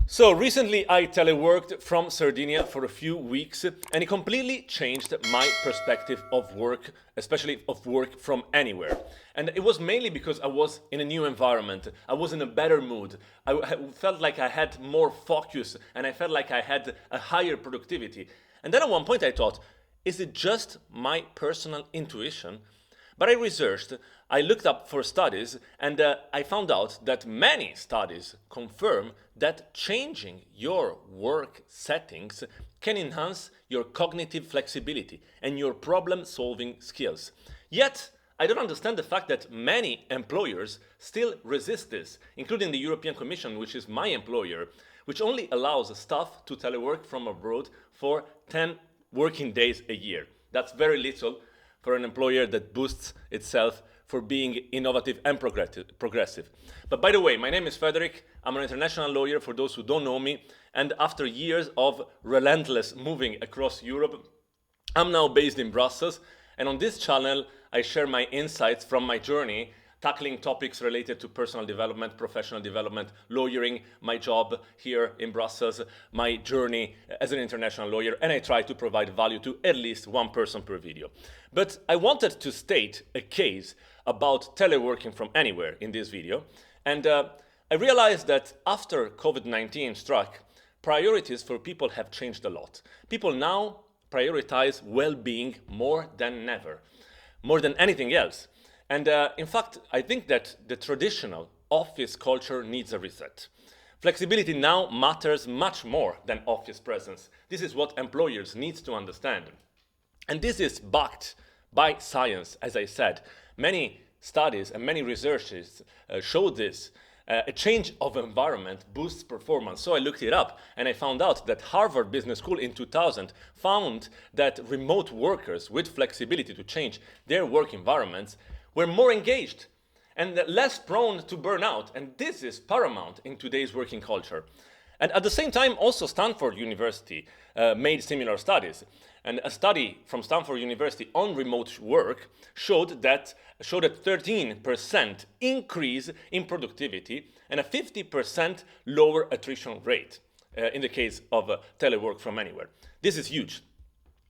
So recently I teleworked from Sardinia for a few weeks and it completely changed my perspective of work, especially of work from anywhere. And it was mainly because I was in a new environment. I was in a better mood. Felt like I had more focus and I felt like I had a higher productivity. And then at one point I thought, is it just my personal intuition? But I researched, I looked up for studies, and I found out that many studies confirm that changing your work settings can enhance your cognitive flexibility and your problem-solving skills. Yet, I don't understand the fact that many employers still resist this, including the European Commission, which is my employer, which only allows staff to telework from abroad for 10 working days a year. That's very little for an employer that boosts itself for being innovative and progressive. But by the way, my name is Frederick. I'm an international lawyer for those who don't know me. And after years of relentless moving across Europe, I'm now based in Brussels. And on this channel, I share my insights from my journey tackling topics related to personal development, professional development, lawyering, my job here in Brussels, my journey as an international lawyer, and I try to provide value to at least one person per video. But I wanted to state a case about teleworking from anywhere in this video, and I realized that after COVID-19 struck, priorities for people have changed a lot. People now prioritize well-being more than ever, more than anything else. And in fact, I think that the traditional office culture needs a reset. Flexibility now matters much more than office presence. This is what employers need to understand. And this is backed by science, as I said. Many studies and many researches show this. A change of environment boosts performance. So I looked it up and I found out that Harvard Business School in 2000 found that remote workers with flexibility to change their work environments were more engaged and less prone to burnout. And this is paramount in today's working culture. And at the same time, also Stanford University made similar studies. And a study from Stanford University on remote work showed a 13% increase in productivity and a 50% lower attrition rate in the case of telework from anywhere. This is huge.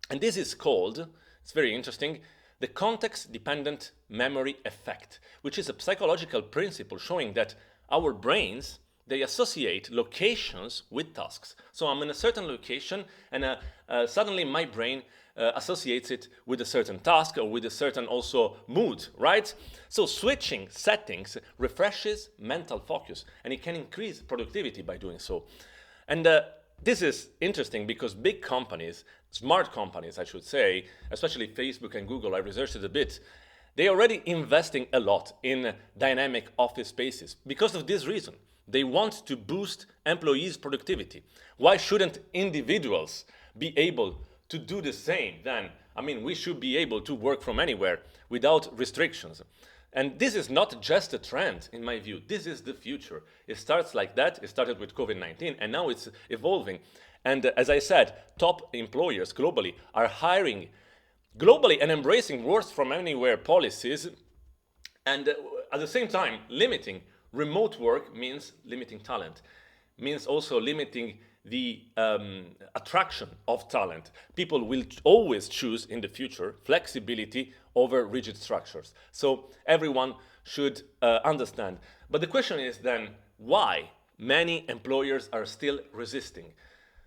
And this is called, it's very interesting, the context-dependent memory effect, which is a psychological principle showing that our brains, they associate locations with tasks. So I'm in a certain location and suddenly my brain associates it with a certain task or with a certain also mood, right? So switching settings refreshes mental focus and it can increase productivity by doing so. And this is interesting because big companies, smart companies I should say, especially Facebook and Google, I researched it a bit, they are already investing a lot in dynamic office spaces because of this reason. They want to boost employees' productivity. Why shouldn't individuals be able to do the same then? I mean, we should be able to work from anywhere without restrictions. And this is not just a trend, in my view. This is the future. It starts like that. It started with COVID-19, and now it's evolving. And as I said, top employers globally are hiring globally and embracing work from anywhere policies. And at the same time, limiting remote work means limiting talent, means also limiting the attraction of talent. People will always choose in the future flexibility over rigid structures. So everyone should understand. But the question is then, why many employers are still resisting?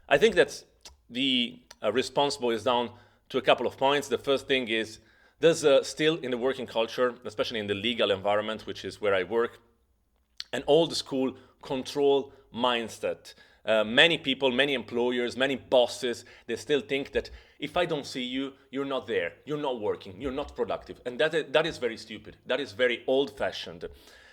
I think that the response boils down to a couple of points. The first thing is there's still in the working culture, especially in the legal environment, which is where I work, an old school control mindset. Many people, many employers, many bosses, they still think that if I don't see you, you're not there, you're not working, you're not productive. And that is very stupid. That is very old-fashioned.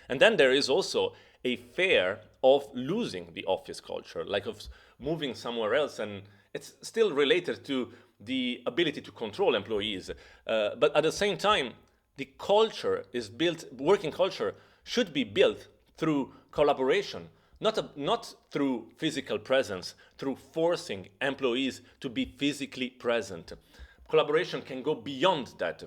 And then there is also a fear of losing the office culture, like of moving somewhere else. And it's still related to the ability to control employees. But at the same time, the culture is built, working culture should be built through collaboration, not through physical presence, through forcing employees to be physically present. Collaboration can go beyond that.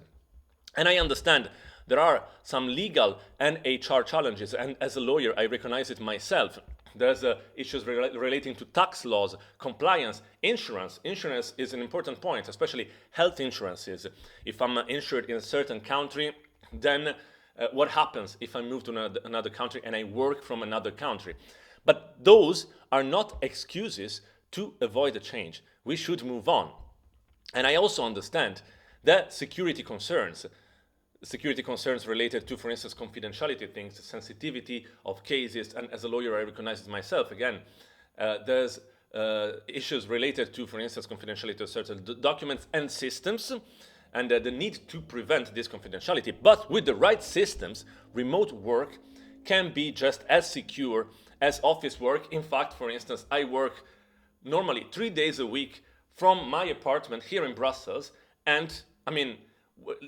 And I understand there are some legal and HR challenges, and as a lawyer, I recognize it myself. There's issues relating to tax laws, compliance, insurance. Insurance is an important point, especially health insurances. If I'm insured in a certain country, then what happens if I move to another country and I work from another country? But those are not excuses to avoid a change. We should move on. And I also understand that security concerns related to, for instance, confidentiality things, sensitivity of cases, and as a lawyer I recognize it myself, again, there's issues related to, for instance, confidentiality of certain documents and systems, and the need to prevent this confidentiality. But with the right systems, remote work can be just as secure as office work. In fact, for instance, I work normally 3 days a week from my apartment here in Brussels, and I mean,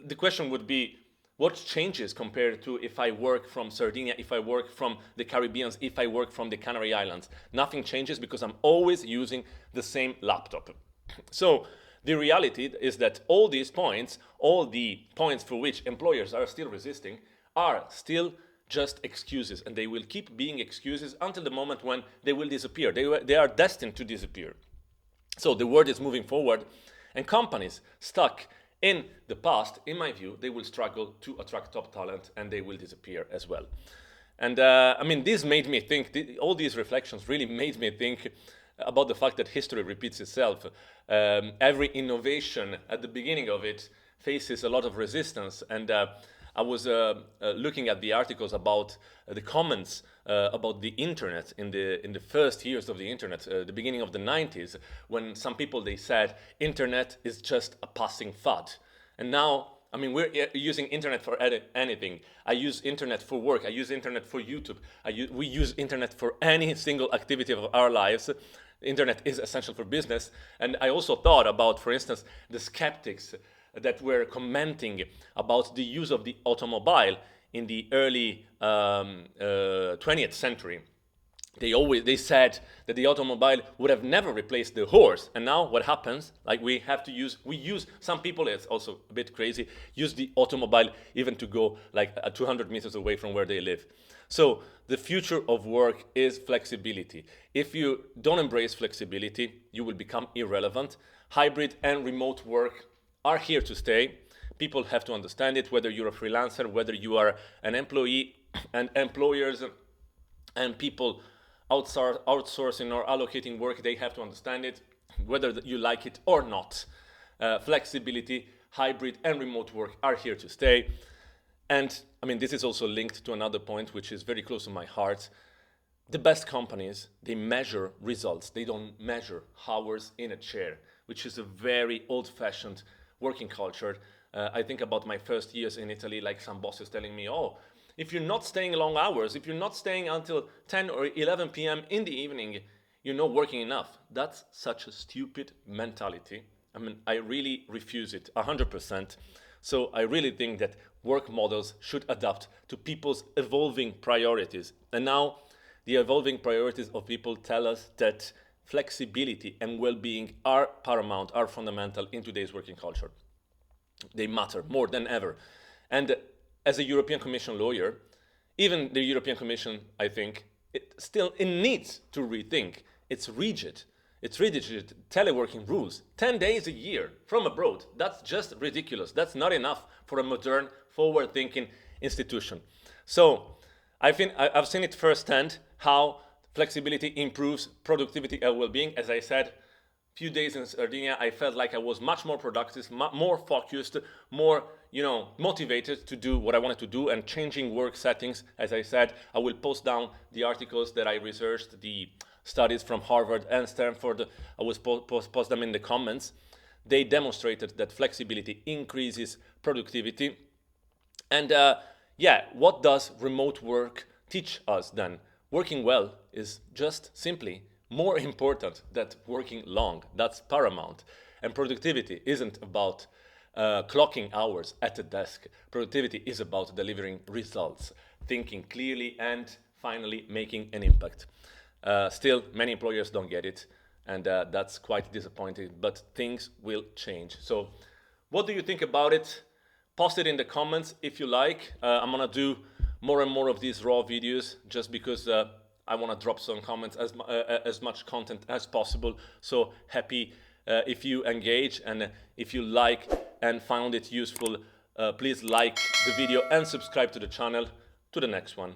the question would be, what changes compared to if I work from Sardinia, if I work from the Caribbean, if I work from the Canary Islands? Nothing changes because I'm always using the same laptop. So the reality is that all these points, all the points for which employers are still resisting, are still just excuses, and they will keep being excuses until the moment when they will disappear. They are destined to disappear. So the world is moving forward, and companies stuck in the past, in my view, they will struggle to attract top talent, and they will disappear as well. And I mean, this made me think, all these reflections really made me think about the fact that history repeats itself. Every innovation at the beginning of it faces a lot of resistance, and I was looking at the articles about the comments about the internet in the first years of the internet, the beginning of the 90s, when some people, they said internet is just a passing fad. And now, I mean, we're using internet for anything. I use internet for work. I use internet for YouTube. We use internet for any single activity of our lives. Internet is essential for business. And I also thought about, for instance, the skeptics that were commenting about the use of the automobile in the early 20th century. They said that the automobile would have never replaced the horse, and now what happens? Like we use some people, it's also a bit crazy, use the automobile even to go like 200 meters away from where they live. So the future of work is flexibility. If you don't embrace flexibility, you will become irrelevant. Hybrid and remote work are here to stay. People have to understand it, whether you're a freelancer, whether you are an employee, and employers and people outsourcing or allocating work, they have to understand it, whether you like it or not. Flexibility, hybrid and remote work are here to stay. And I mean, this is also linked to another point which is very close to my heart. The best companies, they measure results. They don't measure hours in a chair, which is a very old-fashioned working culture. I think about my first years in Italy, like some bosses telling me, oh, if you're not staying long hours, if you're not staying until 10 or 11 p.m. in the evening, you're not working enough. That's such a stupid mentality. I mean, I really refuse it 100%. So I really think that work models should adapt to people's evolving priorities. And now the evolving priorities of people tell us that flexibility and well-being are paramount, are fundamental in today's working culture. They matter more than ever. And as a European Commission lawyer, even the European Commission, I think, it needs to rethink its rigid teleworking rules. 10 days a year from abroad. That's just ridiculous. That's not enough for a modern, forward-thinking institution. So I've seen it firsthand how flexibility improves productivity and well-being. As I said, few days in Sardinia, I felt like I was much more productive, more focused, more, motivated to do what I wanted to do, and changing work settings. As I said, I will post down the articles that I researched, the studies from Harvard and Stanford. I will post them in the comments. They demonstrated that flexibility increases productivity. And what does remote work teach us then? Working well is just simply more important than working long. That's paramount. And productivity isn't about clocking hours at a desk. Productivity is about delivering results, thinking clearly, and finally making an impact. Still, many employers don't get it, and that's quite disappointing, but things will change. So what do you think about it? Post it in the comments if you like. I'm gonna do more and more of these raw videos just because I want to drop some comments, as much content as possible. So happy if you engage, and if you like and found it useful, please like the video and subscribe to the channel. To the next one.